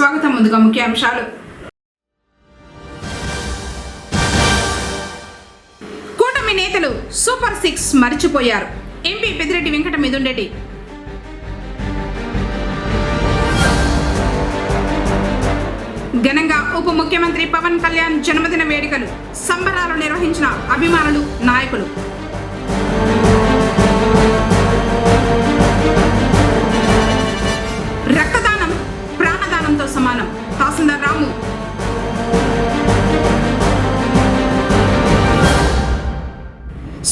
స్వాగతం. ముందుగా ముఖ్యాంశాలు. కూటమి నేతలు సూపర్ 6 మరిచిపోయారు. ఎంపీ పెద్దిరెడ్డి వెంకట మిథున్. ఘనంగా ఉప ముఖ్యమంత్రి పవన్ కళ్యాణ్ జన్మదిన వేడుకలు సంబరాలు నిర్వహించిన అభిమానులు, నాయకులు. రక్తదానం ప్రాణదానంతో సమానం. తహసీల్దార్ రాము.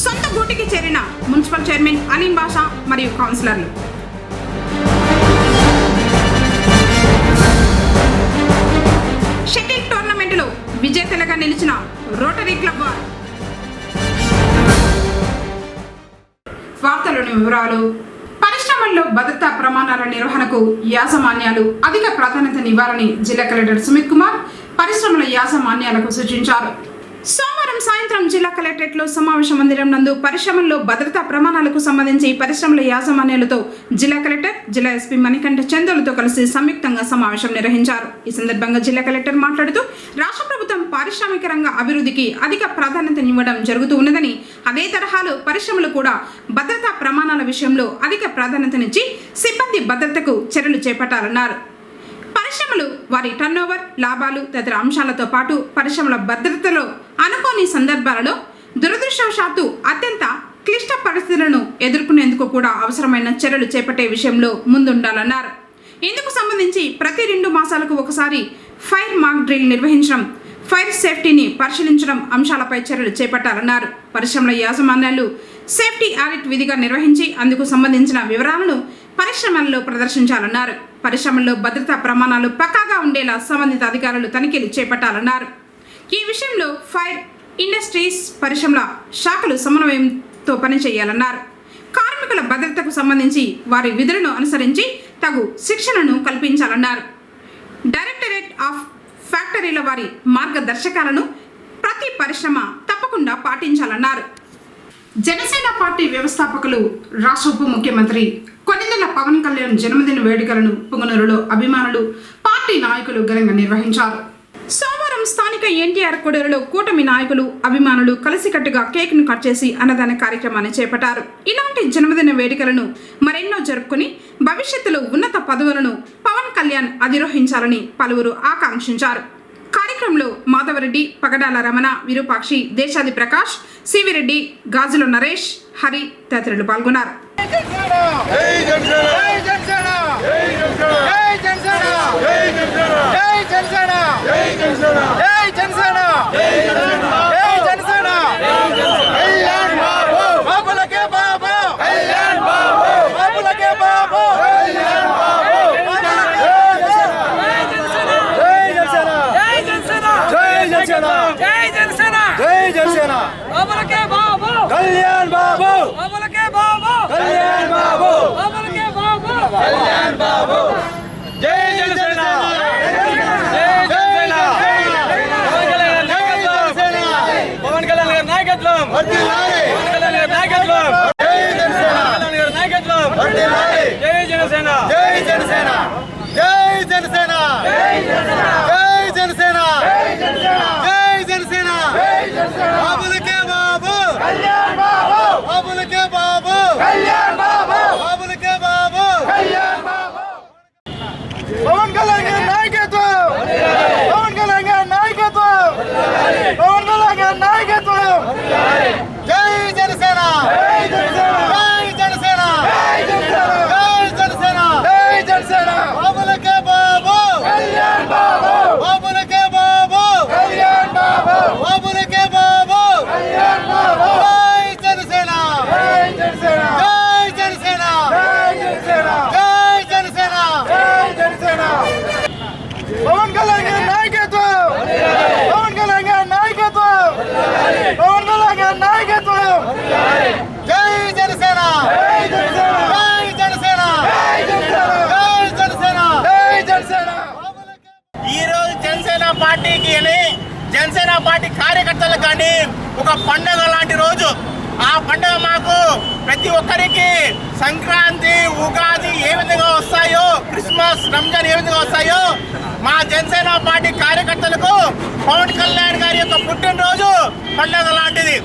సొంత గూటికి చేరిన మున్సిపల్ చైర్మన్ అలీం బాషా మరియు కౌన్సిలర్లు. షటిల్ టోర్నమెంట్లో విజేతలుగా నిలిచిన రోటరీ క్లబ్ వారు. వార్తలోని వివరాలు. పరిశ్రమల్లో భద్రతా ప్రమాణాల నిర్వహణకు యాజమాన్యాలు అధిక ప్రాధాన్యతనివ్వాలని జిల్లా కలెక్టర్ సుమిత్ కుమార్ పరిశ్రమల యాజమాన్యాలకు సూచించారు. సోమవారం సాయంత్రం జిల్లా కలెక్టరేట్లో సమావేశ మందిరం నందు పరిశ్రమల్లో భద్రతా ప్రమాణాలకు సంబంధించి పరిశ్రమల యాజమాన్యాలతో జిల్లా కలెక్టర్, జిల్లా ఎస్పీ మణికంఠ చందోలతో కలిసి సంయుక్తంగా సమావేశం నిర్వహించారు. ఈ సందర్భంగా జిల్లా కలెక్టర్ మాట్లాడుతూ రాష్ట్ర ప్రభుత్వం పారిశ్రామిక రంగ అభివృద్ధికి అధిక ప్రాధాన్యతనివ్వడం జరుగుతూ ఉన్నదని, అదే తరహాలో పరిశ్రమలు కూడా భద్రతా ప్రమాణాల విషయంలో అధిక ప్రాధాన్యతనిచ్చి సిబ్బంది భద్రతకు చర్యలు చేపట్టాలన్నారు. పరిశ్రమలు వారి టర్నోవర్, లాభాలు తదితర అంశాలతో పాటు పరిశ్రమల భద్రతలో అనుకోని సందర్భాలలో దురదృష్టవశాత్తు అత్యంత క్లిష్ట పరిస్థితులను ఎదుర్కొనేందుకు కూడా అవసరమైన చర్యలు చేపట్టే విషయంలో ముందుండాలన్నారు. ఇందుకు సంబంధించి ప్రతి 2 మాసాలకు ఒకసారి ఫైర్ మాక్ డ్రిల్ నిర్వహించడం, ఫైర్ సేఫ్టీని పరిశీలించడం అంశాలపై చర్యలు చేపట్టాలన్నారు. పరిశ్రమల యాజమాన్యాలు సేఫ్టీ ఆడిట్ విధిగా నిర్వహించి అందుకు సంబంధించిన వివరాలను పరిశ్రమల్లో ప్రదర్శించాలన్నారు. పరిశ్రమల్లో భద్రతా ప్రమాణాలు పక్కాగా ఉండేలా సంబంధిత అధికారులు తనిఖీలు చేపట్టాలన్నారు. ఈ విషయంలో ఫైర్ ఇండస్ట్రీస్ పరిశ్రమల శాఖలు సమన్వయంతో పనిచేయాలన్నారు. కార్మికుల భద్రతకు సంబంధించి వారి విధులను అనుసరించి తగు శిక్షణను కల్పించాలన్నారు. డైరెక్టరేట్ ఆఫ్ ఫ్యాక్టరీల వారి మార్గదర్శకాలను ప్రతి పరిశ్రమ తప్పకుండా పాటించాలన్నారు. జనసేన పార్టీ వ్యవస్థాపకులు, రాష్ట్ర ఉప ముఖ్యమంత్రి కొణిదెల పవన్ కళ్యాణ్ జన్మదిన వేడుకలను పుంగనూరులో అభిమానులు, పార్టీ నాయకులు ఘనంగా నిర్వహించారు. సోమవారం స్థానిక ఎన్టీఆర్ కొడేరులో కూటమి నాయకులు, అభిమానులు కలిసికట్టుగా కేక్ను కట్ చేసి అన్నదాన కార్యక్రమాన్ని చేపట్టారు. ఇలాంటి జన్మదిన వేడుకలను మరెన్నో జరుపుకుని భవిష్యత్తులో ఉన్నత పదవులను పవన్ కళ్యాణ్ అధిరోహించాలని పలువురు ఆకాంక్షించారు. కార్యక్రమంలో మాధవరెడ్డి, పగడాల రమణ, విరూపాక్షి, దేశాది ప్రకాష్, సివిరెడ్డి, గాజుల నరేష్, హరి తదితరులు పాల్గొన్నారు. కళ్యాణ్ బాబు, కళ్యాణ్ బాబు, కళ్యాణ్ బాబు, జై జనసేన, పవన్ కళ్యాణ్ గారి నాయకత్వం, పవన్ కళ్యాణ్ గారి నాయకత్వం, జై జనసేన, పవన్ కళ్యాణ్ గారి నాయకత్వం, జై జనసేన, జై జనసేన, జై జనసేన, జై జనసేన, జై జనసేన, జై జనసేన, జై జనసేన, బాబులకే బాబు, కళ్యాణ్ బాబు, బాబులకే బాబు, కళ్యాణ్ బాబు, బాబులకే బాబు, కళ్యాణ్ బాబు. పవన్ కళ్యాణ్ గారి నాయకత్వం, పవన్ కళ్యాణ్ గారి నాయకత్వం, పవన్ కళ్యాణ్ గారి నాయకత్వం, జై జనసేన, జై జనసేన, జై జనసేన, జై జనసేన, జై జనసేన, జై జనసేన, బాబులకే బాబు, కళ్యాణ్ బాబు, బాబులకే బాబు, కళ్యాణ్ బాబు, బాబులకే బాబు, కళ్యాణ్ బాబు, జై జనసేన, జై జనసేన, జై జనసేన, జై జనసేన, జై జనసేన, జై జనసేన, పవన్ కళ్యాణ్ గారి నాయకత్వం, పవన్ కళ్యాణ్ గారి నాయకత్వం, పవన్ కళ్యాణ్ గారి నాయకత్వం, జై జనసేన, జై జనసేన, జై జనసేన, జై జనసేన, జై జనసేన, జై జనసేన. ఈ రోజు జనసేన పార్టీకి జనసేన పార్టీ కార్యకర్తలకు కానీ ఒక పండగ లాంటి రోజు. ఆ పండుగ మాకు ప్రతి ఒక్కరికి సంక్రాంతి, ఉగాది ఏ విధంగా వస్తాయో, క్రిస్మస్, రంజాన్ ఏ విధంగా వస్తాయో, మా జనసేన పార్టీ కార్యకర్తలకు పవన్ కళ్యాణ్ గారి యొక్క పుట్టినరోజు పండుగ లాంటిది.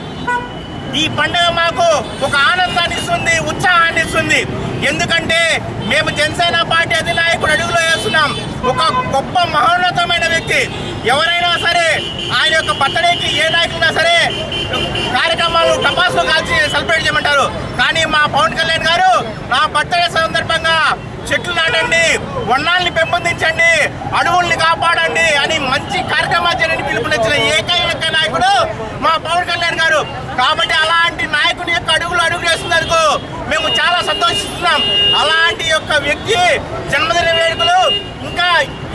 ఈ పండుగ మాకు ఒక ఆనందాన్ని ఇస్తుంది, ఉత్సాహాన్ని ఇస్తుంది. ఎందుకంటే మేము జనసేన పార్టీ అధినాయకుడు అడుగులో వేస్తున్నాం. ఒక గొప్ప మహోన్నతమైన వ్యక్తి. ఎవరైనా సరే ఆయన యొక్క బర్త్డేకి ఏ నాయకులైనా సరే కార్యక్రమాలు టపాసులు కాల్చి సెలబ్రేట్ చేయమంటారు. కానీ మా పవన్ కళ్యాణ్ గారు నా బర్త్డే సందర్భంగా చెట్లు నాటండి, వనాల్ని పెంపొందించండి, అడవుల్ని కాపాడండి అని మంచి కార్యక్రమాలు చేయడానికి పిలుపునిచ్చిన ఏకైక నాయకుడు మా పవన్ కళ్యాణ్ గారు. కాబట్టి అలాంటి నాయకుని యొక్క అడుగులు వేస్తున్నందుకు మేము చాలా సంతోషిస్తున్నాం. అలాంటి యొక్క వ్యక్తి జన్మదిన వేడుకలు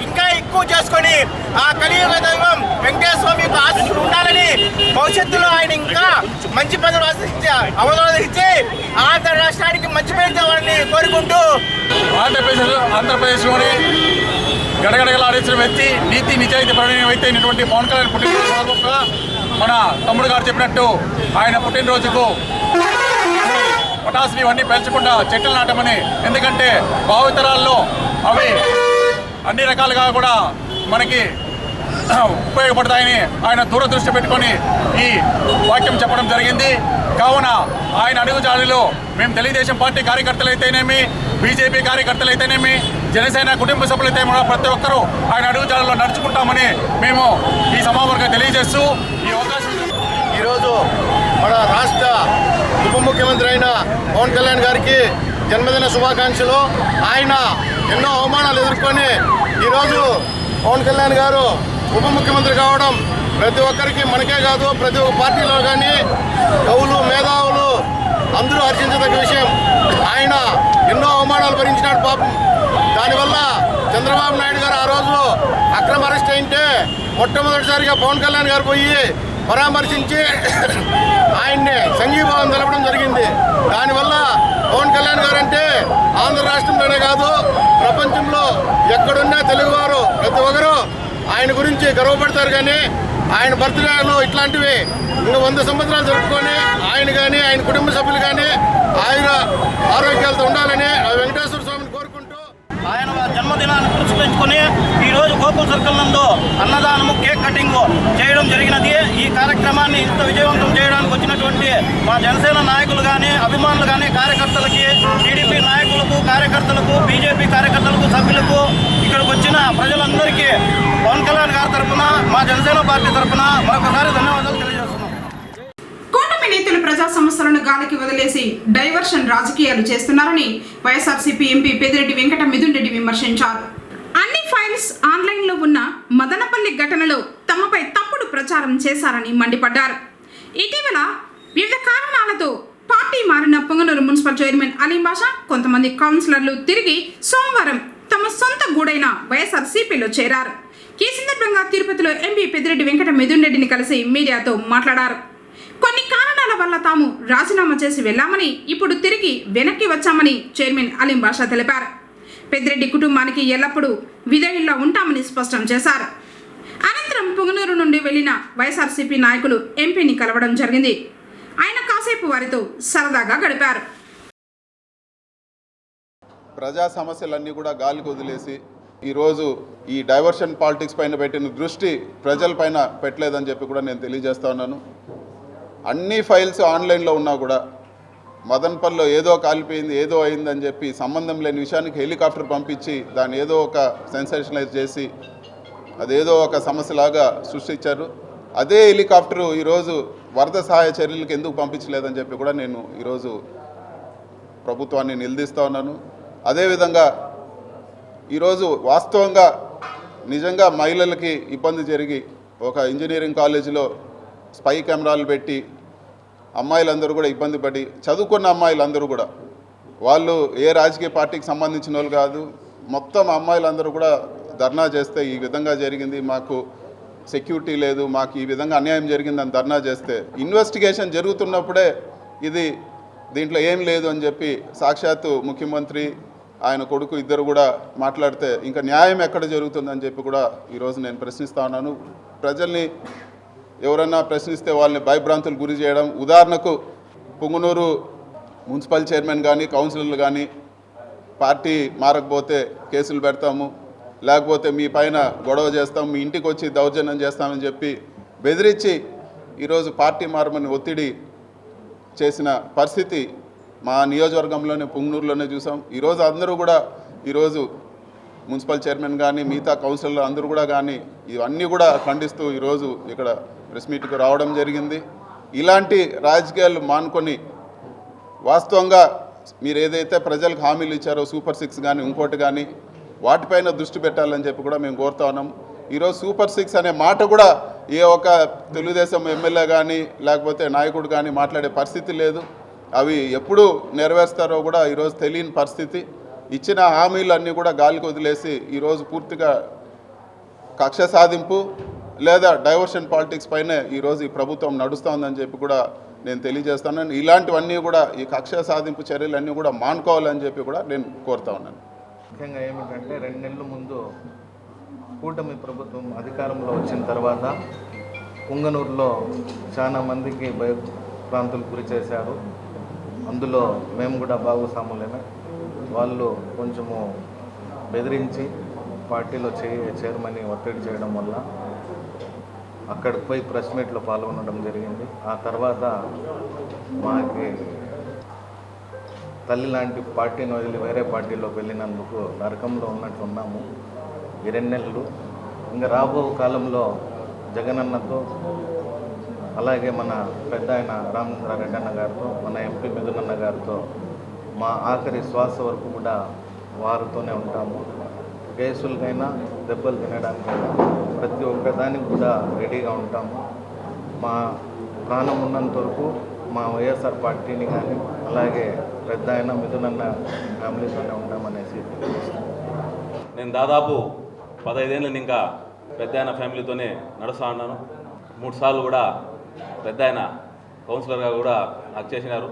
ఇంకా ఎక్కువ చేసుకొని ఆ కలియుగ దైవం వెంకటేశ్వర స్వామి యొక్క ఆశీస్సులు ఉండాలని, భవిష్యత్తులో ఆయన ఇంకా మంచి పదవులు అవరోధించి ఆంధ్ర రాష్ట్రానికి మంచి పేరు తేవాలని కోరుకుంటూ ఆంధ్రప్రదేశ్లోని గడగడగలాడేసిన వ్యక్తి, నీతి నిజాయితీ పరమైన వ్యక్తి అయినటువంటి పవన్ కళ్యాణ్ పుట్టినరోజు మన తమ్ముడు గారు చెప్పినట్టు ఆయన పుట్టినరోజుకు పటాసులు ఇవన్నీ పెంచకుండా చెట్లు నాటమని. ఎందుకంటే భావితరాల్లో అవి అన్ని రకాలుగా కూడా మనకి ఉపయోగపడతాయని ఆయన దూరదృష్టి పెట్టుకొని ఈ వాక్యం చెప్పడం జరిగింది. కావున ఆయన అడుగుజాడలో మేము తెలుగుదేశం పార్టీ కార్యకర్తలైతేనేమి, బీజేపీ కార్యకర్తలైతేనేమి, జనసేన కుటుంబ సభ్యులైతే కూడా ప్రతి ఒక్కరూ ఆయన అడుగుజాడలో నడుచుకుంటామని మేము ఈ సమావేశంగా తెలియజేస్తూ ఈ అవకాశం. ఈరోజు మన రాష్ట్ర ఉప ముఖ్యమంత్రి అయిన పవన్ కళ్యాణ్ గారికి జన్మదిన శుభాకాంక్షలు. ఆయన ఎన్నో అవమానాలు ఎదుర్కొని ఈరోజు పవన్ కళ్యాణ్ గారు ఉప ముఖ్యమంత్రి కావడం ప్రతి ఒక్కరికి, మనకే కాదు ప్రతి ఒక్క పార్టీలో కానీ కవులు, మేధావులు అందరూ హర్షించదగ్గ విషయం. ఆయన ఎన్నో అవమానాలు భరించినాడు పాపం. దానివల్ల చంద్రబాబు నాయుడు గారు ఆ రోజు అక్రమ అరెస్ట్ అయింటే మొట్టమొదటిసారిగా పవన్ కళ్యాణ్ గారు పోయి పరామర్శించి ఆయన్ని సంఘీభావం తెలపడం జరిగింది. దానివల్ల పవన్ కళ్యాణ్ గారు అంటే ఆంధ్ర రాష్ట్రంలోనే కాదు ప్రపంచంలో ఎక్కడున్నా తెలుగువారు ప్రతి ఒక్కరూ ఆయన గురించి గర్వపడతారు. కానీ ఆయన బర్త్డేలు ఇట్లాంటివి ఇంకా 100 సంవత్సరాలు జరుపుకొని ఆయన కానీ ఆయన కుటుంబ సభ్యులు కానీ ఆయన ఆరోగ్యాలతో ఉండాలని వెంకటేశ్వర స్వామిని కోరుకుంటూ ఆయన జన్మదినాన్ని పురస్కరించుకొని ఈరోజు గోకుల్ సర్కిల్ నందు అన్నదానము, కేక్ కటింగ్ చేయడం జరిగినది. ఈ కార్యక్రమాన్ని ఇంత విజయవంతం చేయడానికి వచ్చినటువంటి మా జనసేన నాయకులు కానీ, అభిమానులు కానీ, కార్యకర్తలకి, టీడీపీ నాయకులకు, కార్యకర్తలకు, బీజేపీ కార్యకర్తలకు, సభ్యులకు, ఇక్కడికి వచ్చిన ప్రజలందరికీ పవన్ కళ్యాణ్ గారి తరఫున, మా జనసేన పార్టీ తరఫున మరొకసారి ధన్యవాదాలు తెలియజేస్తున్నాం. కూటమి నేతలు ప్రజా సమస్యలను గాలికి వదిలేసి డైవర్షన్ రాజకీయాలు చేస్తున్నారని వైఎస్ఆర్సీపీ ఎంపీ పెద్దిరెడ్డి వెంకట మిథున్ రెడ్డి విమర్శించారు. అన్ని ఫైల్స్ ఆన్లైన్లో ఉన్న మదనపల్లి ఘటనలో తమపై తప్పుడు ప్రచారం చేశారని మండిపడ్డారు. ఇటీవల వివిధ కారణాలతో పార్టీ మారిన పొంగనూరు మున్సిపల్ చైర్మన్ అలీం బాషా, కొంతమంది కౌన్సిలర్లు తిరిగి సోమవారం తమ సొంత గూడైన వైఎస్ఆర్సీపీలో చేరారు. ఈ సందర్భంగా తిరుపతిలో ఎంపీ పెద్దిరెడ్డి వెంకట మిథున్ రెడ్డిని కలిసి మీడియాతో మాట్లాడారు. కొన్ని కారణాల వల్ల తాము రాజీనామా చేసి వెళ్లామని, ఇప్పుడు తిరిగి వెనక్కి వచ్చామని చైర్మన్ అలీం బాషా తెలిపారు. పెద్దిరెడ్డి కుటుంబానికి ఎల్లప్పుడూ విధేయుల్లో ఉంటామని స్పష్టం చేశారు. అనంతరం పొంగనూరు నుండి వెళ్లిన వైఎస్ఆర్సీపీ నాయకులు ఎంపీని కలవడం జరిగింది. ఆయన కాసేపు వారితో సరదాగా గడిపారు. ప్రజా సమస్యలన్నీ కూడా గాలికి వదిలేసి ఈరోజు ఈ డైవర్షన్ పాలిటిక్స్ పైన పెట్టిన దృష్టి ప్రజలపైన పెట్టలేదని చెప్పి కూడా నేను తెలియజేస్తా ఉన్నాను. అన్ని ఫైల్స్ ఆన్లైన్లో ఉన్నా కూడా మదన్పల్లిలో ఏదో కాలిపోయింది, ఏదో అయిందని చెప్పి సంబంధం లేని విషయానికి హెలికాప్టర్ పంపించి దాన్ని ఏదో ఒక సెన్సేషనలైజ్ చేసి అదేదో ఒక సమస్యలాగా సృష్టించారు. అదే హెలికాప్టరు ఈరోజు వరద సహాయ చర్యలకు ఎందుకు పంపించలేదని చెప్పి కూడా నేను ఈరోజు ప్రభుత్వాన్ని నిలదీస్తూ ఉన్నాను. అదేవిధంగా ఈరోజు వాస్తవంగా నిజంగా మహిళలకి ఇబ్బంది జరిగి ఒక ఇంజనీరింగ్ కాలేజీలో స్పై కెమెరాలు పెట్టి అమ్మాయిలందరూ కూడా ఇబ్బంది పడి, చదువుకున్న అమ్మాయిలందరూ కూడా, వాళ్ళు ఏ రాజకీయ పార్టీకి సంబంధించిన వాళ్ళు కాదు, మొత్తం అమ్మాయిలందరూ కూడా ధర్నా చేస్తే ఈ విధంగా జరిగింది, మాకు సెక్యూరిటీ లేదు, మాకు ఈ విధంగా అన్యాయం జరిగిందని ధర్నా చేస్తే ఇన్వెస్టిగేషన్ జరుగుతున్నప్పుడే ఇది దీంట్లో ఏం లేదు అని చెప్పి సాక్షాత్తు ముఖ్యమంత్రి ఆయన కొడుకు ఇద్దరు కూడా మాట్లాడితే ఇంకా న్యాయం ఎక్కడ జరుగుతుందని చెప్పి కూడా ఈరోజు నేను ప్రశ్నిస్తా ఉన్నాను. ప్రజల్ని ఎవరన్నా ప్రశ్నిస్తే వాళ్ళని భయభ్రాంతులు గురి చేయడం, ఉదాహరణకు పుంగనూరు మున్సిపల్ చైర్మన్ కానీ కౌన్సిలర్లు కానీ పార్టీ మారకపోతే కేసులు పెడతాము, లేకపోతే మీ పైన గొడవ చేస్తాం, మీ ఇంటికి వచ్చి దౌర్జన్యం చేస్తామని చెప్పి బెదిరించి ఈరోజు పార్టీ మారమని ఒత్తిడి చేసిన పరిస్థితి మా నియోజకవర్గంలోనే పుంగనూరులోనే చూసాం. ఈరోజు అందరూ కూడా ఈరోజు మున్సిపల్ చైర్మన్ కానీ మిగతా కౌన్సిలర్ అందరూ కూడా కానీ ఇవన్నీ కూడా ఖండిస్తూ ఈరోజు ఇక్కడ ప్రెస్ మీట్కి రావడం జరిగింది. ఇలాంటి రాజకీయాలు మానుకొని వాస్తవంగా మీరు ఏదైతే ప్రజలకు హామీలు ఇచ్చారో సూపర్ 6 కానీ ఇంకోటి కానీ వాటిపైన దృష్టి పెట్టాలని చెప్పి కూడా మేము కోరుతా ఉన్నాం. ఈరోజు సూపర్ 6 అనే మాట కూడా ఏ ఒక తెలుగుదేశం ఎమ్మెల్యే కానీ లేకపోతే నాయకుడు కానీ మాట్లాడే పరిస్థితి లేదు. అవి ఎప్పుడు నెరవేరుస్తారో కూడా ఈరోజు తెలియని పరిస్థితి. ఇచ్చిన హామీలన్నీ కూడా గాలికి వదిలేసి ఈరోజు పూర్తిగా కక్ష సాధింపు లేదా డైవర్షన్ పాలిటిక్స్ పైనే ఈరోజు ఈ ప్రభుత్వం నడుస్తోందని చెప్పి కూడా నేను తెలియజేస్తాను. ఇలాంటివన్నీ కూడా ఈ కక్ష సాధింపు చర్యలన్నీ కూడా మానుకోవాలని చెప్పి కూడా నేను కోరుతా ఉన్నాను. ముఖ్యంగా ఏమిటంటే 2 నెలల ముందు కూటమి ప్రభుత్వం అధికారంలో వచ్చిన తర్వాత పుంగనూరులో చాలా మందికి భయభ్రాంతులు గురి చేశారు. అందులో మేము కూడా భాగస్వాములమే. వాళ్ళు కొంచెము బెదిరించి పార్టీలో చేరమని ఒత్తిడి చేయడం వల్ల అక్కడికి పోయి ప్రెస్ మీట్లో పాల్గొనడం జరిగింది. ఆ తర్వాత మాకి తల్లి లాంటి పార్టీని వదిలి వేరే పార్టీలోకి వెళ్ళినందుకు నరకంలో ఉన్నట్టు ఉన్నాము ఈ 2 నెలలు. ఇంకా రాబో కాలంలో జగనన్నతో అలాగే మన పెద్ద ఆయన రామచంద్రారెడ్డి అన్న గారితో మన ఎంపీ మిథునన్న గారితో మా ఆఖరి శ్వాస వరకు కూడా వారితోనే ఉంటాము. కేసులకైనా దెబ్బలు తినడానికైనా ప్రతి ఒక్కదానికి కూడా రెడీగా ఉంటాము. మా ప్రాణం ఉన్నంత వరకు మా వైఎస్ఆర్ పార్టీని కానీ అలాగే పెద్ద ఆయన మిథునన్న ఫ్యామిలీతోనే ఉంటామనేసి నేను దాదాపు 15 ఏళ్ళని ఇంకా పెద్ద ఆయన ఫ్యామిలీతోనే నడుస్తూ ఉన్నాను. 3 సార్లు కూడా పెద్ద ఆయన కౌన్సిలర్గా కూడా నాకు చేసినారు.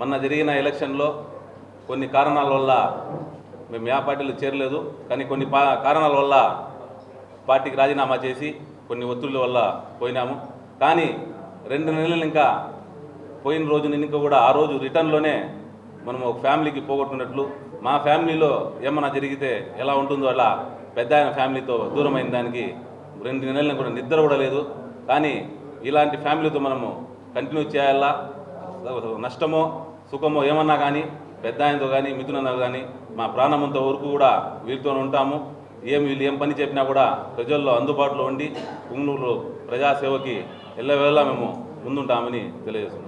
మొన్న జరిగిన ఎలక్షన్లో కొన్ని కారణాల వల్ల మేము ఏ పార్టీలో చేరలేదు. కానీ కొన్ని కారణాల వల్ల పార్టీకి రాజీనామా చేసి కొన్ని ఒత్తిళ్ళ వల్ల పోయినాము. కానీ 2 నెలలు ఇంకా పోయిన రోజు ఇంకా కూడా ఆ రోజు రిటర్న్లోనే మనం ఒక ఫ్యామిలీకి పోగొట్టుకున్నట్లు మా ఫ్యామిలీలో ఏమన్నా జరిగితే ఎలా ఉంటుందో అలా పెద్ద ఆయన ఫ్యామిలీతో దూరమైన దానికి 2 నెలలను కూడా నిద్ర కూడా లేదు. కానీ ఇలాంటి ఫ్యామిలీతో మనము కంటిన్యూ చేయాలా, నష్టమో సుఖమో ఏమన్నా కానీ పెద్ద ఆయనతో కానీ మిథునన్న కానీ మా ప్రాణమంత వరకు కూడా వీరితో ఉంటాము. వీళ్ళు ఏం పని చెప్పినా కూడా ప్రజల్లో అందుబాటులో ఉండి పుంగనూరు ప్రజాసేవకి ఎల్లవేళలా మేము ముందుంటామని తెలియజేస్తున్నాం.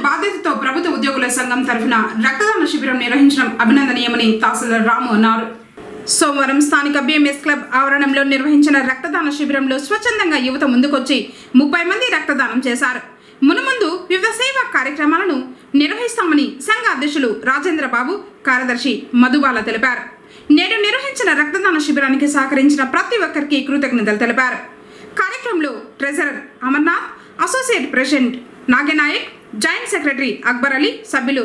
బాధ్యతతో ప్రభుత్వ ఉద్యోగుల సంఘం తరఫున రక్తదాన శిబిరం నిర్వహించడం అభినందనీయమని తహసీల్దార్ రాము అన్నారు. సోమవారం స్థానిక బిఎంఎస్ క్లబ్ ఆవరణంలో నిర్వహించిన రక్తదాన శిబిరంలో స్వచ్ఛందంగా యువత ముందుకొచ్చి 30 మంది రక్తదానం చేశారు. మునుముందు వివిధ సేవా కార్యక్రమాలను నిర్వహిస్తామని సంఘ అధ్యక్షులు రాజేంద్ర బాబు, కార్యదర్శి మధుబాల తెలిపారు. నేడు నిర్వహించిన రక్తదాన శిబిరానికి సహకరించిన ప్రతి ఒక్కరికి కృతజ్ఞతలు తెలిపారు. కార్యక్రమంలో treasurer Amarnath, associate president Naganayak, joint secretary Akbar Ali, సభ్యులు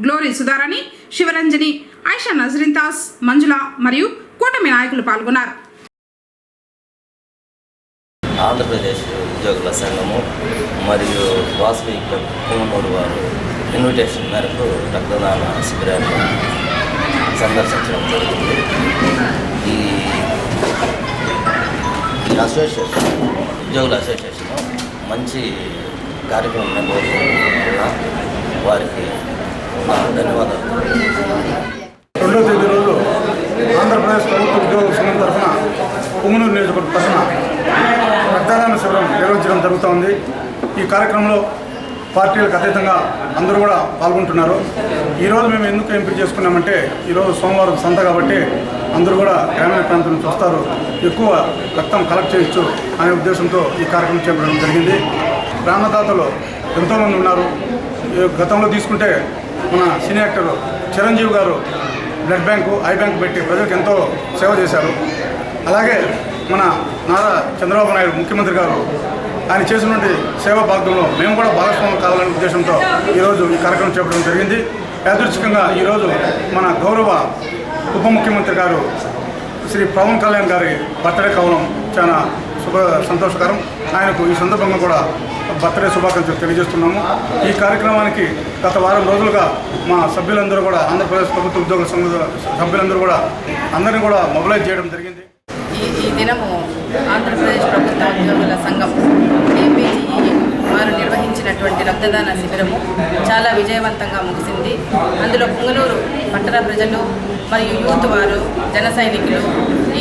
గ్లోరీ సుధారాణి, శివరంజని, ఆయిషా నజరింతాస్, మంజుల మరియు కూటమి నాయకులు పాల్గొన్నారు. ఆంధ్రప్రదేశ్ ఉద్యోగుల సంఘము మరియు వాసవి క్లబ్ పుంగనూరు వారు ఇన్విటేషన్ మేరకు రక్తదాన శిబిరాన్ని సందర్శించడం జరిగింది. ఈ అసోసియేషన్ ఉద్యోగుల అసోసియేషన్ మంచి కార్యక్రమం నిర్వహిస్తున్న వారికి ధన్యవాదాలు. 2వ తేదీ రోజు ఆంధ్రప్రదేశ్ ప్రభుత్వ ఉద్యోగుల సంఘం తరఫున పుంగనూరు నియోజకవర్గం తరఫున రక్తదాన శిబిరం నిర్వహించడం జరుగుతోంది. ఈ కార్యక్రమంలో పార్టీలకు అతీతంగా అందరూ కూడా పాల్గొంటున్నారు. ఈరోజు మేము ఎందుకు ఎంపిక చేసుకున్నామంటే ఈరోజు సోమవారం సంత కాబట్టి అందరూ కూడా గ్రామీణ ప్రాంతం నుంచి వస్తారు, ఎక్కువ రక్తం కలెక్ట్ చేయొచ్చు అనే ఉద్దేశంతో ఈ కార్యక్రమం చేపట్టడం జరిగింది. ప్రాణదాతలు ఎంతోమంది ఉన్నారు. గతంలో తీసుకుంటే మన సినీ యాక్టర్ చిరంజీవి గారు బ్లడ్ బ్యాంకు, ఐ బ్యాంకు పెట్టి ప్రజలకు ఎంతో సేవ చేశారు. అలాగే మన నారా చంద్రబాబు నాయుడు ముఖ్యమంత్రి గారు ఆయన చేసినటువంటి సేవా భాగంలో మేము కూడా భాగస్వామ్యం కావాలనే ఉద్దేశంతో ఈరోజు ఈ కార్యక్రమం చేపట్టడం జరిగింది. యాదృచ్ఛికంగా ఈరోజు మన గౌరవ ఉప ముఖ్యమంత్రి గారు శ్రీ పవన్ కళ్యాణ్ గారి బర్త్డే కావడం చాలా సంతోషకరం. ఆయనకు ఈ సందర్భంగా కూడా బర్త్డే శుభాకాంక్షలు తెలియజేస్తున్నాము. ఈ కార్యక్రమానికి గత వారం రోజులుగా మా సభ్యులందరూ కూడా ఆంధ్రప్రదేశ్ ప్రభుత్వ ఉద్యోగుల సంఘ సభ్యులందరూ కూడా అందరినీ కూడా మొబిలైజ్ చేయడం జరిగింది. ఈ దినము ఆంధ్రప్రదేశ్ ప్రభుత్వ ఉద్యోగుల సంఘం ఏపీజీఈ వారు నిర్వహించినటువంటి రక్తదాన శిబిరము చాలా విజయవంతంగా ముగిసింది. అందులో పుంగనూరు పట్టణ ప్రజలు మరియు యూత్ వారు, జన సైనికులు,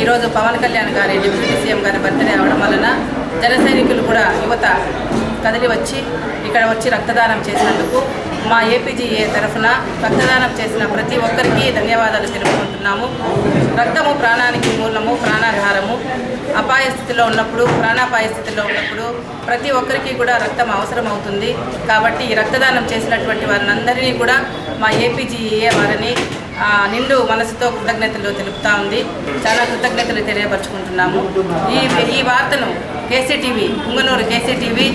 ఈరోజు పవన్ కళ్యాణ్ గారి డిప్యూటీ సీఎం గారి బర్త్డే అవడం వలన జన సైనికులు కూడా యువత కదిలి వచ్చి ఇక్కడ వచ్చి రక్తదానం చేసినందుకు మా ఏపీజీఏ తరఫున రక్తదానం చేసిన ప్రతి ఒక్కరికి ధన్యవాదాలు తెలుపుకుంటున్నాము. రక్తము ప్రాణానికి మూలము, ప్రాణాధారము. అపాయ స్థితిలో ఉన్నప్పుడు, ప్రాణాపాయ స్థితిలో ఉన్నప్పుడు ప్రతి ఒక్కరికి కూడా రక్తం అవసరం అవుతుంది. కాబట్టి ఈ రక్తదానం చేసినటువంటి వారిని కూడా మా ఏపీజీఏ వారిని నిండు మనసుతో కృతజ్ఞతలు తెలుపుతా ఉంది. చాలా కృతజ్ఞతలు తెలియపరుచుకుంటున్నాము. ఈ వార్తను కేసీటీవీ, పుంగనూరు కేసీటీవీ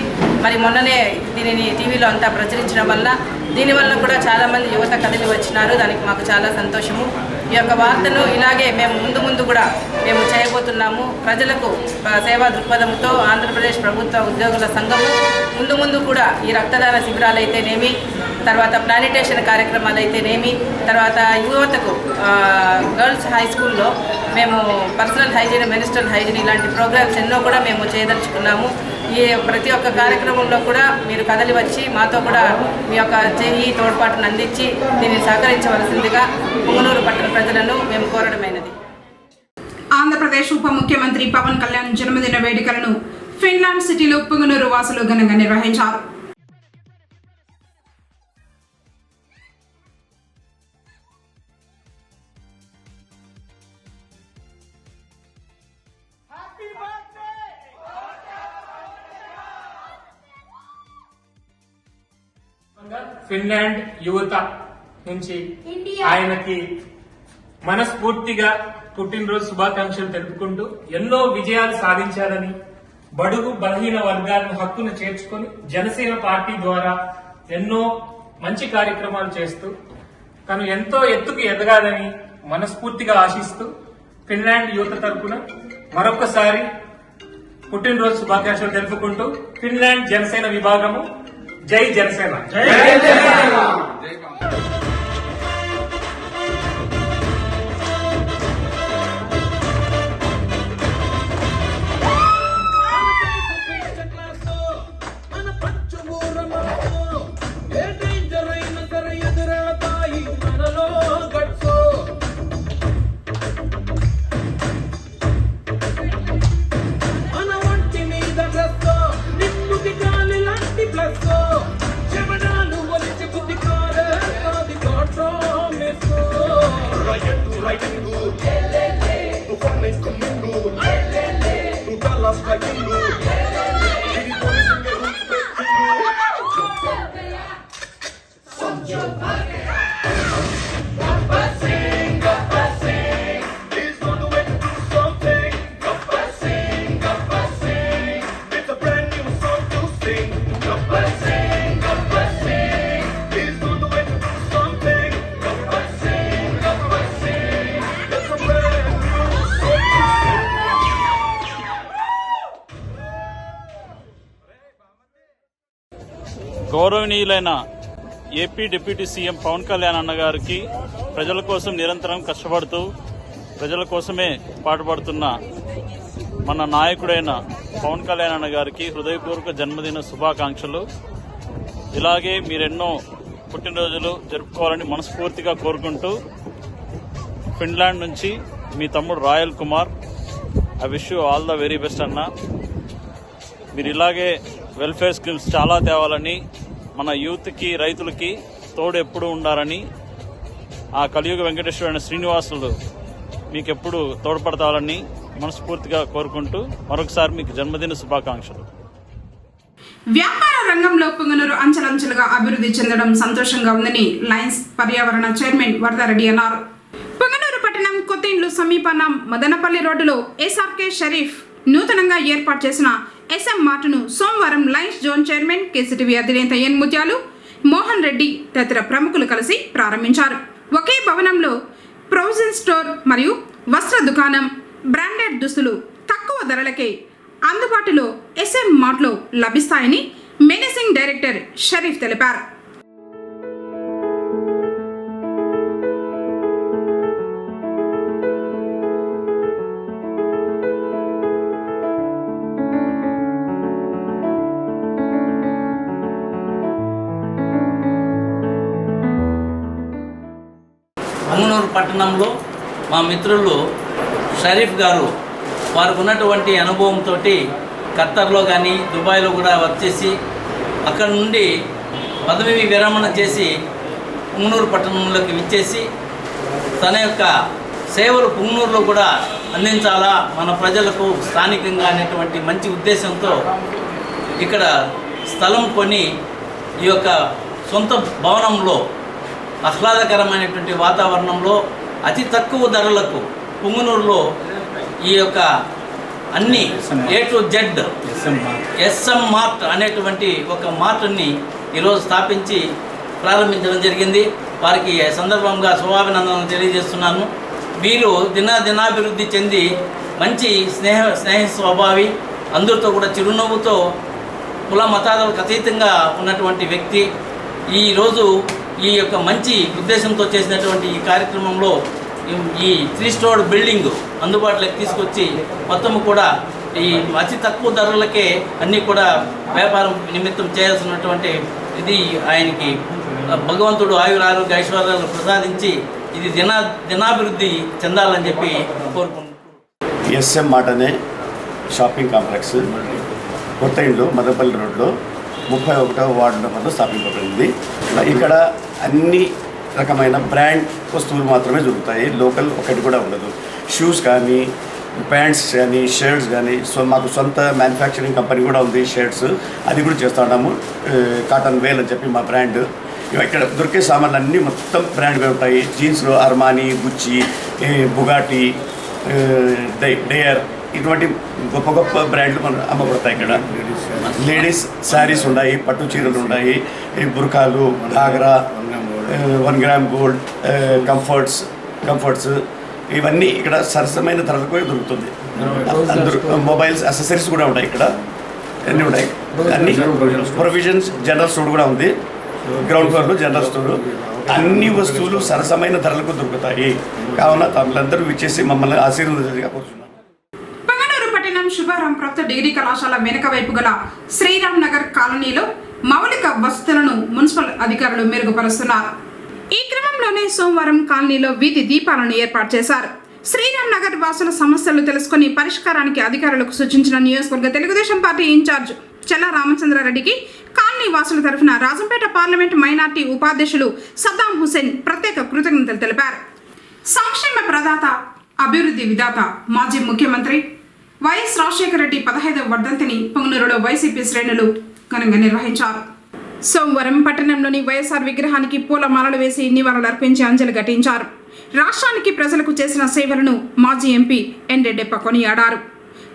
మరి మొన్ననే దీనిని టీవీలో అంతా ప్రచురించడం వల్ల దీనివల్ల కూడా చాలామంది యువత కదిలి వచ్చినారు. దానికి మాకు చాలా సంతోషము. ఈ యొక్క వార్తను ఇలాగే మేము ముందు కూడా మేము చేయబోతున్నాము. ప్రజలకు సేవా దృక్పథంతో ఆంధ్రప్రదేశ్ ప్రభుత్వ ఉద్యోగుల సంఘము ముందు కూడా ఈ రక్తదాన శిబిరాలు అయితేనేమి, తర్వాత ప్లానిటేషన్ కార్యక్రమాలు అయితేనేమి, తర్వాత యువతకు గర్ల్స్ హై స్కూల్లో మేము పర్సనల్ హైజీన్, మెనిస్ట్రల్ హైజీన్ ఇలాంటి ప్రోగ్రామ్స్ ఎన్నో కూడా మేము చేయదలుచుకున్నాము. ఈ ప్రతి ఒక్క కార్యక్రమంలో కూడా మీరు కదలి వచ్చి మాతో కూడా మీ యొక్క చేయి తోడ్పాటును అందించి దీన్ని సహకరించవలసిందిగా పుంగనూరు పట్టణ ప్రజలను మేము కోరడమైనది. ఆంధ్రప్రదేశ్ ఉప ముఖ్యమంత్రి పవన్ కళ్యాణ్ జన్మదిన వేడుకలను ఫిన్లాండ్ సిటీలో పుంగనూరు వాసులు ఘనంగా నిర్వహించారు. ఫిన్లాండ్ యువత నుంచి ఆయనకి మనస్ఫూర్తిగా పుట్టినరోజు శుభాకాంక్షలు తెలుపుకుంటూ ఎన్నో విజయాలు సాధించాలని, బడుగు బలహీన వర్గాలను హక్కును చేర్చుకొని జనసేన పార్టీ ద్వారా ఎన్నో మంచి కార్యక్రమాలు చేస్తూ తను ఎంతో ఎత్తుకు ఎదగాలని మనస్ఫూర్తిగా ఆశిస్తూ ఫిన్లాండ్ యువత తరపున మరొకసారి పుట్టినరోజు శుభాకాంక్షలు తెలుపుకుంటూ ఫిన్లాండ్ జనసేన విభాగము జై జనసేన. గౌరవనీయులైన AP deputy CM Pawan Kalyan అన్న గారికి ప్రజల కోసం నిరంతరం కష్టపడుతూ ప్రజల కోసమే పాటుపడుతున్న మన నాయకుడైన పవన్ కళ్యాణ్ అన్న గారికి హృదయపూర్వక జన్మదిన శుభాకాంక్షలు. ఇలాగే మీరెన్నో పుట్టినరోజులు జరుపుకోవాలని మనస్ఫూర్తిగా కోరుకుంటూ ఫిన్లాండ్ నుంచి మీ తమ్ముడు royal Kumar. I wish you all the very best అన్న. మీరు ఇలాగే వెల్ఫేర్ స్కీమ్స్ చాలా తేవాలని, మన యూత్కి, రైతులకి తోడు ఎప్పుడు ఉండాలని ఆ కలియుగ వెంకటేశ్వర శ్రీనివాసులు మీకు ఎప్పుడు తోడ్పడతారని మనస్ఫూర్తిగా కోరుకుంటూ మరొకసారి మీకు జన్మదిన శుభాకాంక్షలు. వ్యాపార రంగంలో పుంగనూరు అంచెలంచెలుగా అభివృద్ధి చెందడం సంతోషంగా ఉందని లయన్స్ పర్యావరణ చైర్మన్ వరదారెడ్డి అన్నారు. పుంగనూరు పట్టణం కొత్త ఇండ్లు సమీపాన మదనపల్లి రోడ్డులో ఎస్ఆర్కే షరీఫ్ నూతనంగా ఏర్పాటు చేసిన ఎస్ఎం మార్ట్ను సోమవారం లయన్స్ జోన్ చైర్మన్ కేసీటీవీ అధినేత ఎన్ ముత్యాలు, మోహన్ రెడ్డి తదితర ప్రముఖులు కలిసి ప్రారంభించారు. ఒకే భవనంలో ప్రొవిజన్ స్టోర్ మరియు వస్త్ర దుకాణం, బ్రాండెడ్ దుస్తులు తక్కువ ధరలకే అందుబాటులో ఎస్ఎం మార్ట్లో లభిస్తాయని మేనేజింగ్ డైరెక్టర్ షరీఫ్ తెలిపారు. పుంగనూరు పట్టణంలో మా మిత్రులు షరీఫ్ గారు వారికి ఉన్నటువంటి అనుభవంతో ఖత్తర్లో కానీ దుబాయ్లో కూడా వచ్చేసి అక్కడ నుండి పదవి విరమణ చేసి పుంగనూరు పట్టణంలోకి విచ్చేసి తన యొక్క సేవలు పుంగనూరులో కూడా అందించాలా మన ప్రజలకు స్థానికంగా అనేటువంటి మంచి ఉద్దేశంతో ఇక్కడ స్థలం కొని ఈ యొక్క సొంత భవనంలో ఆహ్లాదకరమైనటువంటి వాతావరణంలో అతి తక్కువ ధరలకు పుంగనూరులో ఈ యొక్క అన్ని A to Z SM mart అనేటువంటి ఒక మార్ట్ని ఈరోజు స్థాపించి ప్రారంభించడం జరిగింది. వారికి సందర్భంగా శుభాభినందనలు తెలియజేస్తున్నాను. వీరు దినాభివృద్ధి చెంది మంచి స్నేహ స్వభావి, అందరితో కూడా చిరునవ్వుతో కుల మతాలకు అతీతంగా ఉన్నటువంటి వ్యక్తి. ఈరోజు ఈ యొక్క మంచి ఉద్దేశంతో చేసినటువంటి ఈ కార్యక్రమంలో ఈ 3 స్టోర్ బిల్డింగ్ అందుబాటులోకి తీసుకొచ్చి మొత్తము కూడా ఈ అతి తక్కువ ధరలకే అన్నీ కూడా వ్యాపారం నిమిత్తం చేయాల్సినటువంటి ఇది ఆయనకి భగవంతుడు ఆయురారోగ్య ఐశ్వర్యాలు ప్రసాదించి ఇది దినాభివృద్ధి చెందాలని చెప్పి కోరుకుంటున్నాను. ఎస్ఎం మార్ట్ అనే షాపింగ్ కాంప్లెక్స్ కొత్త ఇండ్లు మదనపల్లి రోడ్లో 31వ వార్డు నెంబర్లో స్థాపించబడింది. ఇక్కడ అన్ని రకమైన బ్రాండ్ వస్తువులు మాత్రమే దొరుకుతాయి. లోకల్ ఒకటి కూడా ఉండదు. షూస్ కానీ, ప్యాంట్స్ కానీ, షర్ట్స్ కానీ, మాకు సొంత మ్యానుఫ్యాక్చరింగ్ కంపెనీ కూడా ఉంది. షర్ట్స్ అది కూడా చేస్తూ ఉన్నాము. కాటన్ వేల్ అని చెప్పి మా బ్రాండ్. ఇక్కడ దొరికే సామాన్లు అన్నీ మొత్తం బ్రాండ్వే ఉంటాయి. జీన్స్లో అర్మానీ, గుచ్చి, బుగాటి, డేయర్ ఇటువంటి గొప్ప గొప్ప బ్రాండ్లు మనం అమ్మబడతాయి. ఇక్కడ లేడీస్ శారీస్ ఉన్నాయి, పట్టు చీరలు ఉన్నాయి, బుర్కాలు, ఘాగ్రా, 1 గ్రామ్ గోల్డ్, కంఫర్ట్స్ ఇవన్నీ ఇక్కడ సరసమైన ధరలకు దొరుకుతుంది. మొబైల్స్, అసెసరీస్ కూడా ఉంటాయి. ఇక్కడ అన్నీ ఉన్నాయి. అన్ని ప్రొవిజన్స్ జనరల్ స్టోర్ కూడా ఉంది. గ్రౌండ్ ఫ్లోర్లో జనరల్ స్టోర్. అన్ని వస్తువులు సరసమైన ధరలకు దొరుకుతాయి. కావున తమలందరూ విచ్చేసి మమ్మల్ని ఆశీర్వదించగా కోరుతున్నాను. పొంగనూరు పట్టణం శుభారం ప్రభుత్వ డిగ్రీ కళాశాల వెనుక వైపు గల శ్రీరామ్ నగర్ కాలనీలో మౌలిక వసతులను మున్సిపల్ అధికారులు మెరుగుపరుస్తున్నారు. ఈ క్రమంలోనే సోమవారం కాలనీలో వీధి దీపాలను ఏర్పాటు చేశారు. శ్రీరామ్ నగర్ వాసుల సమస్యలు తెలుసుకుని పరిష్కారానికి అధికారులకు సూచించిన నియోజకవర్గ తెలుగుదేశం పార్టీ ఇన్ఛార్జ్ చెల్లా రామచంద్రారెడ్డికి కాలనీ వాసుల తరఫున రాజంపేట పార్లమెంట్ మైనార్టీ ఉపాధ్యక్షులు సద్దాం హుసేన్ ప్రత్యేక కృతజ్ఞతలు తెలిపారు. సంక్షేమ ప్రదాత, అభివృద్ధి విధాత, మాజీ ముఖ్యమంత్రి వైఎస్ రాజశేఖర రెడ్డి 15వ వర్ధంతిని పొంగనూరులో వైసీపీ శ్రేణులు ఘనంగా నిర్వహించారు. సోమవారం పట్టణంలోని వైఎస్ఆర్ విగ్రహానికి పూలమాలలు వేసి నివాళులర్పించి అంజలి ఘటించారు. రాష్ట్రానికి ప్రజలకు చేసిన సేవలను మాజీ ఎంపీ ఎన్ రెడ్డెప్ప కొనియాడారు.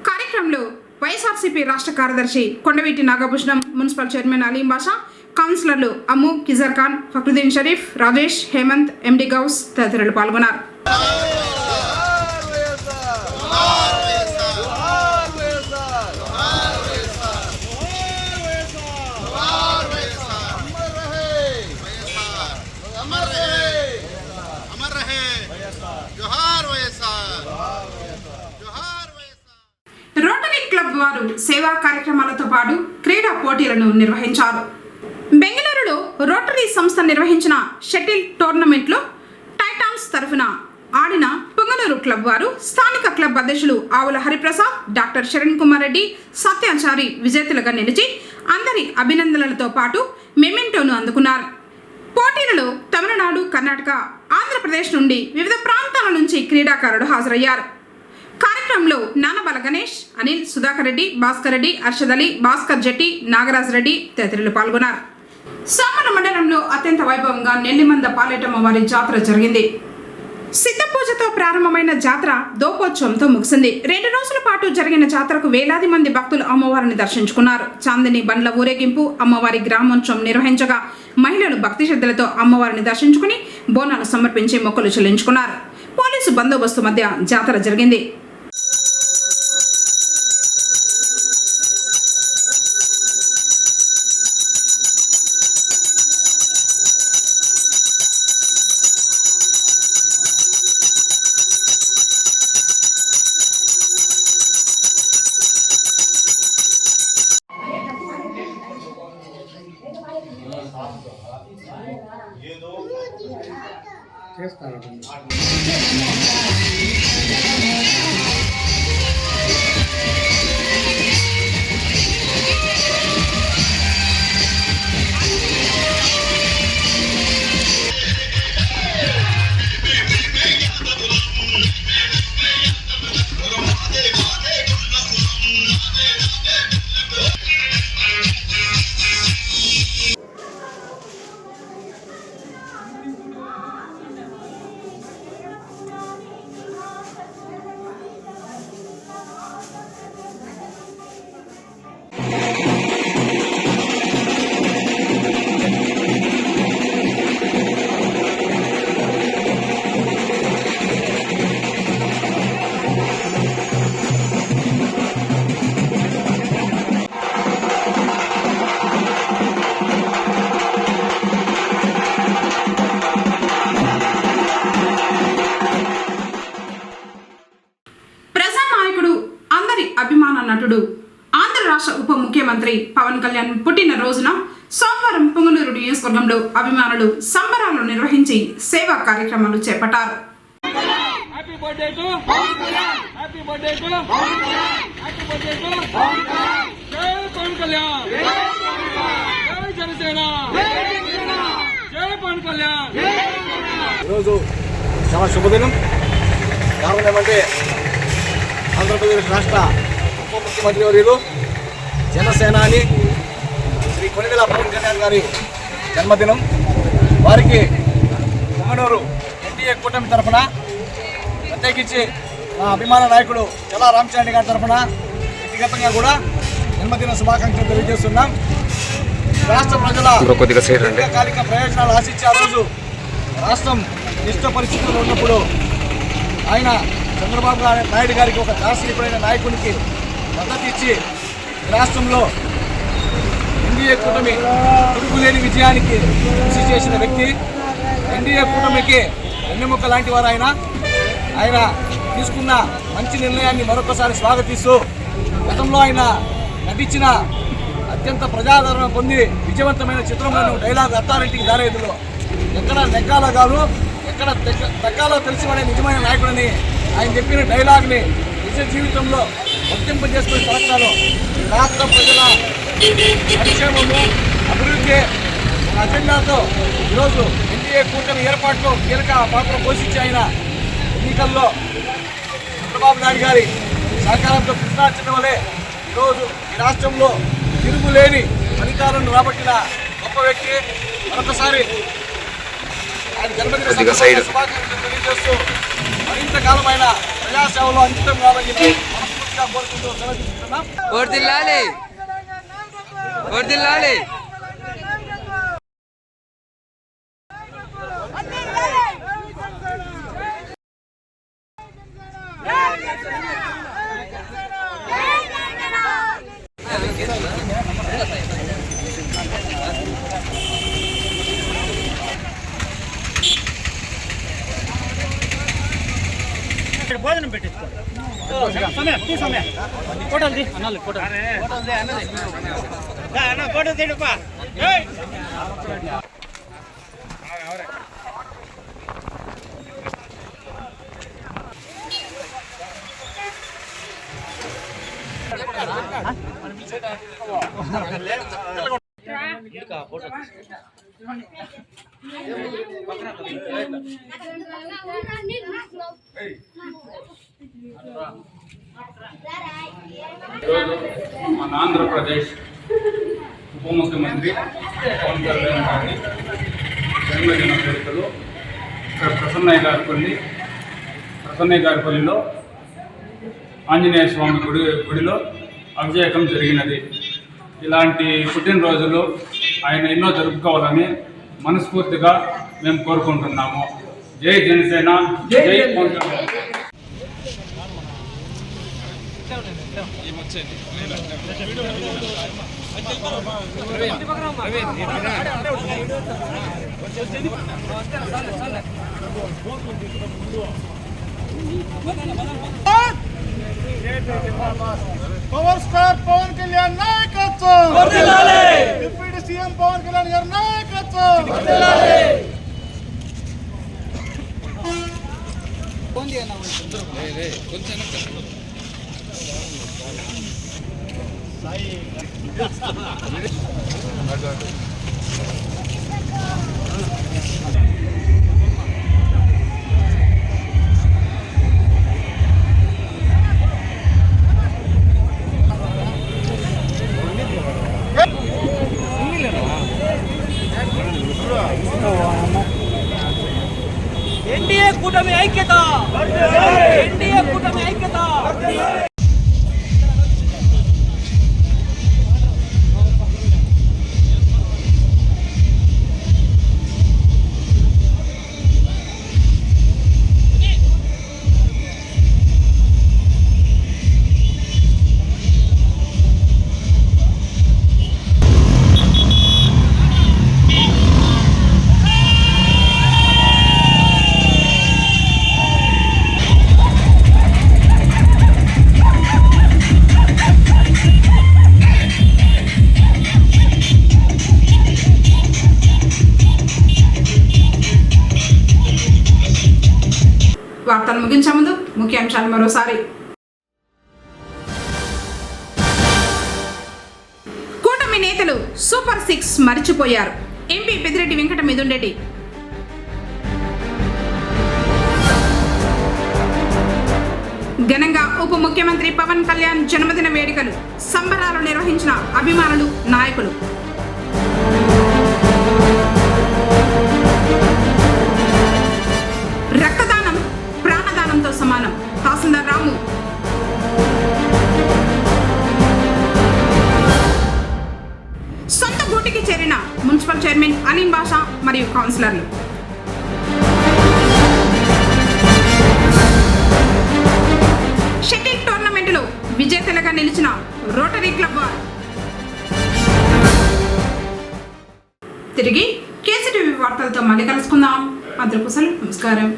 కార్యక్రమంలో వైఎస్ఆర్సీపీ రాష్ట్ర కార్యదర్శి కొండవీటి నాగభూషణం, మున్సిపల్ చైర్మన్ అలీం బాషా, కౌన్సిలర్లు అమ్ము, కిజర్ ఖాన్, ఫక్రుద్దీన్ షరీఫ్, రాజేష్, హేమంత్, ఎండి గౌస్ తదితరులు పాల్గొన్నారు. రోటరీ క్లబ్ వారు సేవా కార్యక్రమాలతో పాటు క్రీడా పోటీలను నిర్వహించారు. బెంగళూరులో రోటరీ సంస్థ నిర్వహించిన షటిల్ టోర్నమెంట్లో టైటాన్స్ తరఫున ఆడిన పొంగనూరు క్లబ్ వారు స్థానిక క్లబ్ అధ్యక్షులు ఆవుల హరిప్రసాద్, డాక్టర్ శరణ్ కుమార్ రెడ్డి, సత్యాచారి విజేతలుగా నిలిచి అందరి అభినందనలతో పాటు మెమెంటోను అందుకున్నారు. పోటీలలో తమిళనాడు, కర్ణాటక, ఆంధ్రప్రదేశ్ నుండి వివిధ ప్రాంతాల నుంచి క్రీడాకారులు హాజరయ్యారు. కార్యక్రమంలో నానబాల గణేష్, అనిల్, సుధాకర్ రెడ్డి, భాస్కర్ రెడ్డి, అర్షద్ అలీ, భాస్కర్ జెట్టి, నాగరాజ్ రెడ్డి తదితరులు పాల్గొన్నారు. సోమర మండలంలో అత్యంత వైభవంగా నెల్లిమంద పాలేటమ్మ వారి జాతర జరిగింది. సిద్ధపూజతో ప్రారంభమైన జాతర దోపోత్సవంతో ముగిసింది. 2 రోజుల పాటు జరిగిన జాతరకు వేలాది మంది భక్తులు అమ్మవారిని దర్శించుకున్నారు. చాందిని బండ్ల ఊరేగింపు, అమ్మవారి గ్రామోత్సవం నిర్వహించగా మహిళలు భక్తి శ్రద్ధలతో అమ్మవారిని దర్శించుకుని బోనాలు సమర్పించి మొక్కులు చెల్లించుకున్నారు. పోలీసు బందోబస్తు మధ్య జాతర జరిగింది. అభిమాన నటుడు ఆంధ్ర రాష్ట్ర ఉప ముఖ్యమంత్రి పవన్ కళ్యాణ్ పుట్టిన రోజున సోమవారం పుంగనూరు నియోజకవర్గంలో అభిమానులు సంబరాలు నిర్వహించి సేవా కార్యక్రమాలు చేపట్టారు. ఈరోజు చాలా శుభదినం. కారణం ఏమంటే ఆంధ్రప్రదేశ్ రాష్ట్ర ఉప ముఖ్యమంత్రి వర్యులు జనసేనాని శ్రీ కొణిదెల పవన్ కళ్యాణ్ గారి జన్మదినం. వారికి పుంగనూరు ఎన్డీఏ కూటమి తరఫున ప్రత్యేకించి మా అభిమాన నాయకుడు చల్లా రామచంద్ర గారి తరఫున వ్యక్తిగతంగా కూడా జన్మదిన శుభాకాంక్షలు తెలియజేస్తున్నాం. రాష్ట్ర ప్రజల దీర్ఘకాలిక ప్రయోజనాలు ఆశించే ఆ రోజు రాష్ట్రం క్లిష్ట పరిస్థితుల్లో ఉన్నప్పుడు ఆయన చంద్రబాబు నాయుడు గారికి ఒక దార్శనికుడైన నాయకునికి మద్దతు ఇచ్చి రాష్ట్రంలో ఎన్డీఏ కూటమి తిరుగులేని విజయానికి కృషి చేసిన వ్యక్తి. ఎన్డీఏ కూటమికి వెన్నెముక లాంటి వారు ఆయన తీసుకున్న మంచి నిర్ణయాన్ని మరొకసారి స్వాగతిస్తూ గతంలో ఆయన నటించిన అత్యంత ప్రజాదరణ పొంది విజయవంతమైన చిత్రంలోని డైలాగ్ అత్తారింటికి దారేదిలో ఎక్కడ నెగ్గాలో కాదు ఎక్కడ తగ్గాలో తెలిసిపడే నిజమైన నాయకుడని ఆయన చెప్పిన డైలాగ్ని నిజ జీవితంలో వర్తింపజేసుకునే సంవత్సరాలు రాష్ట్ర ప్రజల సంక్షేమము అభివృద్ధి అజెండాతో ఈరోజు ఎన్డీఏ కూటమి ఏర్పాటులో కీలక పాత్ర పోషించి ఆయన ఎన్నికల్లో చంద్రబాబు నాయుడు గారి సహకారంతో కృష్ణార్చన వలె ఈరోజు ఈ రాష్ట్రంలో తిరుగులేని ఫలితాలను రాబట్టిన గొప్ప వ్యక్తి. మరొకసారి ఆయన జన్మదిన శుభాకాంక్షలు తెలియజేస్తూ మరింత కాలమైన ప్రజాసేవలో అంకితం కావాలని మనస్ఫూర్తిగా కోరుకుంటూ సెలవు తీసుకుంటున్నాం. భోజనం పెట్టించుకోండి. ఫోటోలు తీ అన్నాళ్ళు ఫోటో అన్న ఫోటో తీడుపా. మన ఆంధ్రప్రదేశ్ ఉప ముఖ్యమంత్రి పవన్ కళ్యాణ్ గారి జన్మదిన వేడుకలు ఇక్కడ ప్రసన్నయ్య గారు కొన్ని సొన్నయ్యగారిపల్లిలో ఆంజనేయ స్వామి గుడిలో అభిషేకం జరిగినది. ఇలాంటి పుట్టినరోజులు ఆయన ఎన్నో జరుపుకోవాలని మనస్ఫూర్తిగా మేము కోరుకుంటున్నాము. జై జనసేన, జై పవన్ కళ్యాణ్. పవర్ స్టార్ పవన్ కళ్యాణ్ నాయకత్వం, డిప్యూటీ సీఎం పవన్ కళ్యాణ్ గారి నాయకత్వం. ఎన్డీఏ కూటమి ఐక్యత, ఎన్డీఏ కూటమి ఐక్యత. వార్తలు ముగించే ముందు ముఖ్యాంశాలు మరోసారి. కూటమి నేతలు సూపర్ 6 మరిచిపోయారు. ఎంపీ పెద్దిరెడ్డి వెంకట మిథున్. ఘనంగా ఉప ముఖ్యమంత్రి పవన్ కళ్యాణ్ జన్మదిన వేడుకలు, సంబరాలు నిర్వహించిన అభిమానులు, నాయకులు. రక్తదానం ప్రాణదానంతో సమానం, తహసీల్దార్ రాము. సొంత గూటికి చేరిన మున్సిపల్ చైర్మన్ అలీం బాషా మరియు కౌన్సిలర్లు. షటిల్ టోర్నమెంటులో విజేతలుగా నిలిచిన రోటరీ క్లబ్ వారు. తిరిగి కేసీటీవీ వార్తలతో మళ్ళీ కలుసుకుందాం. అందరికీ నమస్కారం.